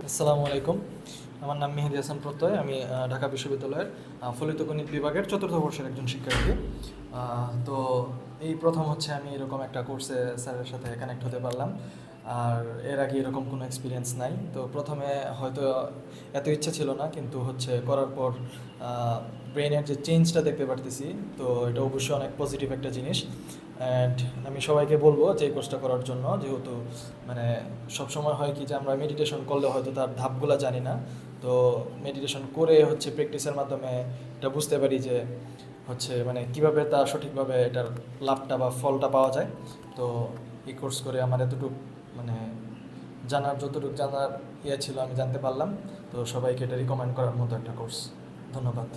আসসালামু আলাইকুম। আমার নাম মেহেদী হাসান প্রত্যয়। আমি ঢাকা বিশ্ববিদ্যালয়ের ফলিত গণিত বিভাগের চতুর্থ বর্ষের একজন শিক্ষার্থী। তো এই প্রথম হচ্ছে আমি এরকম একটা কোর্সে স্যারের সাথে কানেক্ট হতে পারলাম। আর এর আগে এরকম কোনো এক্সপিরিয়েন্স নাই। তো প্রথমে হয়তো এত ইচ্ছা ছিল না, কিন্তু হচ্ছে করার পর ব্রেনের যে চেঞ্জটা দেখতে পারতেছি, তো এটা অবশ্যই অনেক পজিটিভ একটা জিনিস। অ্যান্ড আমি সবাইকে বলবো যে এই কোর্সটা করার জন্য, যেহেতু মানে সবসময় হয় কি যে আমরা মেডিটেশন করলে হয়তো তার ধাপগুলো জানি না। তো মেডিটেশন করে হচ্ছে প্র্যাকটিসের মাধ্যমে এটা বুঝতে পারি যে হচ্ছে মানে কীভাবে তা সঠিকভাবে এটার লাভটা বা ফলটা পাওয়া যায়। তো এই কোর্স করে আমার এতটুকু মানে যতটুকু জানার ছিল আমি জানতে পারলাম। তো সবাইকে এটা রিকমেন্ড করার মতো একটা কোর্স। ধন্যবাদ।